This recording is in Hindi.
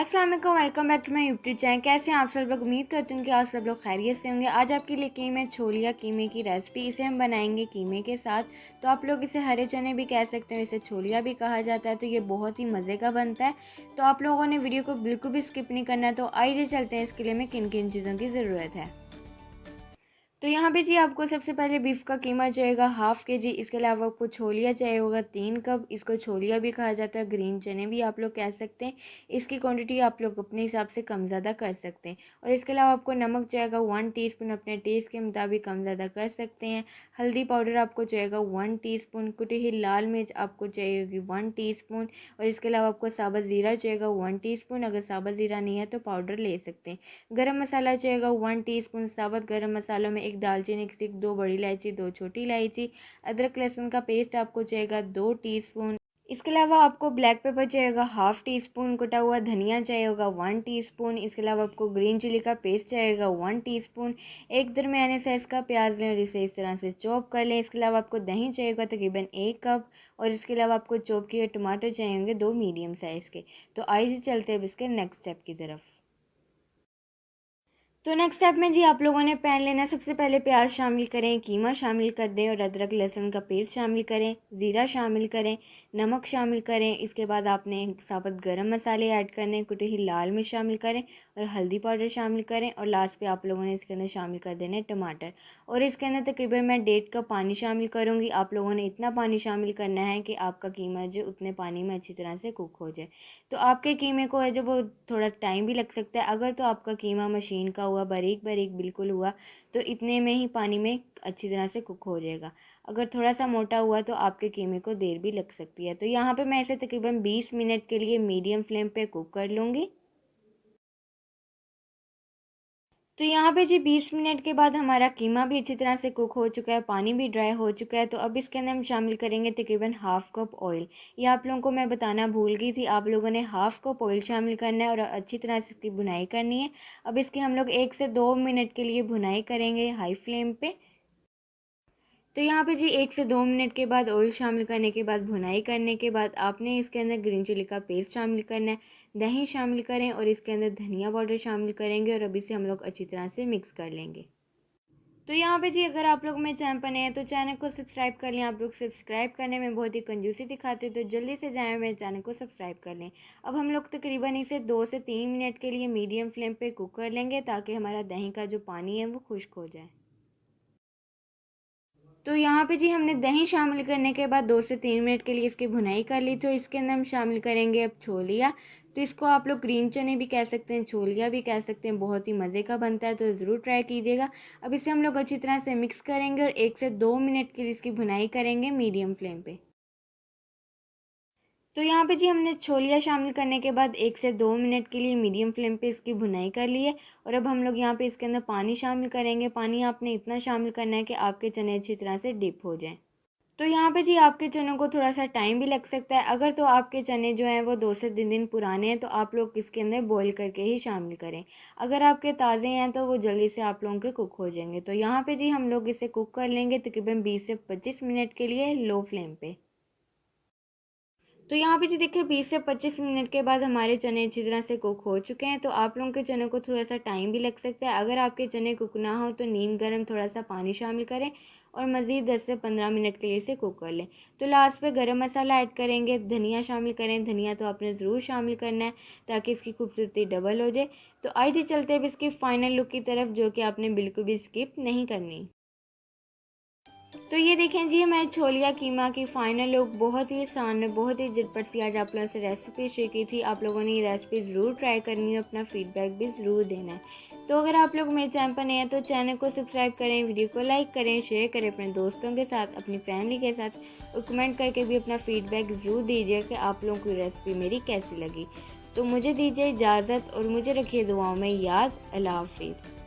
अस्सलाम वालेकुम, welcome back to my YouTube channel. कैसे हैं आप सब लोग? उम्मीद करती हूँ कि आप सब लोग खैरियत से होंगे। आज आपके लिए कीमे छोलिया कीमे की रेसिपी। इसे हम बनाएंगे कीमे के साथ। तो आप लोग इसे हरे चने भी कह सकते हो, इसे छोलिया भी कहा जाता है। तो ये बहुत ही मज़े का बनता है। तो आप लोगों ने वीडियो को बिल्कुल भी स्किप नहीं करना। तो आइए चलते हैं इसके लिए हमें किन किन चीज़ों की ज़रूरत है। तो यहाँ पे जी आपको सबसे पहले बीफ का कीमा चाहिएगा हाफ़ के जी। इसके अलावा आपको छोलिया चाहिए होगा 3 कप। इसको छोलिया भी कहा जाता है, ग्रीन चने भी आप लोग कह सकते हैं। इसकी क्वांटिटी आप लोग अपने हिसाब से कम ज़्यादा कर सकते हैं। और इसके अलावा आपको नमक चाहिएगा 1 टीस्पून, अपने टेस्ट के मुताबिक कम ज़्यादा कर सकते हैं। हल्दी पाउडर आपको चाहिएगा 1 टीस्पून। कुटी हुई लाल मिर्च आपको चाहिएगी 1 टीस्पून। और इसके अलावा आपको साबुत ज़ीरा चाहिएगा 1 टीस्पून। अगर साबुत ज़ीरा नहीं है तो पाउडर ले सकते हैं। गरम मसाला चाहिएगा 1 टीस्पून। साबुत गरम मसालों में 1 दालचीनी, 2 बड़ी इलायची, 2 छोटी इलायची। अदरक लहसुन का पेस्ट आपको चाहिएगा 2 टीस्पून। इसके अलावा आपको ब्लैक पेपर चाहिएगा हाफ़ टीस्पून। कुटा हुआ धनिया चाहिए होगा 1 टीस्पून। इसके अलावा आपको ग्रीन चिली का पेस्ट चाहिएगा 1 टीस्पून। एक दरमियाने साइज़ का प्याज लें और इसे इस तरह से चॉप कर लें। इसके अलावा आपको दही चाहिए होगा तकरीबन 1 कप। और इसके अलावा आपको चॉप किए टमाटर चाहिए होंगे 2 मीडियम साइज़ के। तो आइए चलते हैं अब इसके नेक्स्ट स्टेप की तरफ। तो नेक्स्ट स्टेप में जी आप लोगों ने पैन लेना। सबसे पहले प्याज शामिल करें, कीमा शामिल कर दें और अदरक लहसुन का पेस्ट शामिल करें, ज़ीरा शामिल करें, नमक शामिल करें। इसके बाद आपने साबुत गरम मसाले ऐड करने, कुटी हुई लाल मिर्च शामिल करें और हल्दी पाउडर शामिल करें। और लास्ट पे आप लोगों ने इसके अंदर शामिल कर देने टमाटर। और इसके अंदर तकरीबन मैं 1.5 कप पानी शामिल करूँगी। आप लोगों ने इतना पानी शामिल करना है कि आपका कीमा जो उतने पानी में अच्छी तरह से कुक हो जाए। तो आपके कीमे को है जो वो थोड़ा टाइम भी लग सकता है। अगर तो आपका कीमा मशीन का हुआ, बारीक बारीक बिल्कुल हुआ, तो इतने में ही पानी में अच्छी तरह से कुक हो जाएगा। अगर थोड़ा सा मोटा हुआ तो आपके कीमे को देर भी लग सकती है। तो यहाँ पे मैं इसे तकरीबन 20 मिनट के लिए मीडियम फ्लेम पे कुक कर लूँगी। तो यहाँ पे जी 20 मिनट के बाद हमारा कीमा भी अच्छी तरह से कुक हो चुका है, पानी भी ड्राई हो चुका है। तो अब इसके अंदर हम शामिल करेंगे तकरीबन हाफ़ कप ऑयल। ये आप लोगों को मैं बताना भूल गई थी, आप लोगों ने हाफ़ कप ऑयल शामिल करना है और अच्छी तरह से इसकी भुनाई करनी है। अब इसकी हम लोग 1 से 2 मिनट के लिए भुनाई करेंगे हाई फ्लेम पे। तो यहाँ पे जी 1 से 2 मिनट के बाद ऑयल शामिल करने के बाद भुनाई करने के बाद आपने इसके अंदर ग्रीन चिली का पेस्ट शामिल करना है, दही शामिल करें और इसके अंदर धनिया पाउडर शामिल करेंगे और अभी से हम लोग अच्छी तरह से मिक्स कर लेंगे। तो यहाँ पे जी अगर आप लोग मेरे चैनल पर नए हैं तो चैनल को सब्सक्राइब कर लें। आप लोग सब्सक्राइब करने में बहुत ही कंजूसी दिखाते हैं, तो जल्दी से जाएँ मेरे चैनल को सब्सक्राइब कर लें। अब हम लोग तकरीबन इसे 2 से 3 मिनट के लिए मीडियम फ्लेम पे कुक कर लेंगे ताकि हमारा दही का जो पानी है वो खुश्क हो जाए। तो यहाँ पे जी हमने दही शामिल करने के बाद 2 से 3 मिनट के लिए इसकी भुनाई कर ली। तो इसके अंदर हम शामिल करेंगे अब छोलिया। तो इसको आप लोग ग्रीन चने भी कह सकते हैं, छोलिया भी कह सकते हैं, बहुत ही मज़े का बनता है। तो ज़रूर ट्राई कीजिएगा। अब इसे हम लोग अच्छी तरह से मिक्स करेंगे और 1 से 2 मिनट के लिए इसकी भुनाई करेंगे मीडियम फ्लेम पे। तो यहाँ पे जी हमने छोलिया शामिल करने के बाद 1 से 2 मिनट के लिए मीडियम फ्लेम पे इसकी भुनाई कर ली है। और अब हम लोग यहाँ पे इसके अंदर पानी शामिल करेंगे। पानी आपने इतना शामिल करना है कि आपके चने अच्छी तरह से डिप हो जाएं। तो यहाँ पे जी आपके चनों को थोड़ा सा टाइम भी लग सकता है। अगर तो आपके चने जो हैं वो 2 से 3 दिन पुराने हैं तो आप लोग इसके अंदर बॉईल करके ही शामिल करें। अगर आपके ताज़े हैं तो वो जल्दी से आप लोगों के कुक हो जाएंगे। तो यहाँ पे जी हम लोग इसे कुक कर लेंगे तकरीबन 20 से 25 मिनट के लिए लो फ्लेम पे। तो यहाँ पे जी देखिए 20 से 25 मिनट के बाद हमारे चने अच्छी तरह से कुक हो चुके हैं। तो आप लोगों के चने को थोड़ा सा टाइम भी लग सकता है। अगर आपके चने कुक ना हो तो नीम गर्म थोड़ा सा पानी शामिल करें और मज़ीद 10 से 15 मिनट के लिए इसे कुक कर लें। तो लास्ट पे गरम मसाला ऐड करेंगे, धनिया शामिल करें। धनिया तो आपने ज़रूर शामिल करना है ताकि इसकी खूबसूरती डबल हो जाए। तो आइए चलते हैं अब इसकी फ़ाइनल लुक की तरफ, जो कि आपने बिल्कुल भी स्किप नहीं करनी। तो ये देखें जी हमारे छोलिया कीमा की फ़ाइनल लुक बहुत ही आसान है, बहुत ही झटपट सी आज आप लोगों से रेसिपी शेयर की थी। आप लोगों ने ये रेसिपी ज़रूर ट्राई करनी है, अपना फीडबैक भी ज़रूर देना है। तो अगर आप लोग मेरे चैनल पर नए हैं तो चैनल को सब्सक्राइब करें, वीडियो को लाइक करें, शेयर करें अपने दोस्तों के साथ, अपनी फैमिली के साथ और कमेंट करके भी अपना फीडबैक ज़रूर दीजिए कि आप लोगों को रेसिपी मेरी कैसी लगी। तो मुझे दीजिए इजाज़त और मुझे रखिए दुआओं में याद। अल्लाह हाफिज़।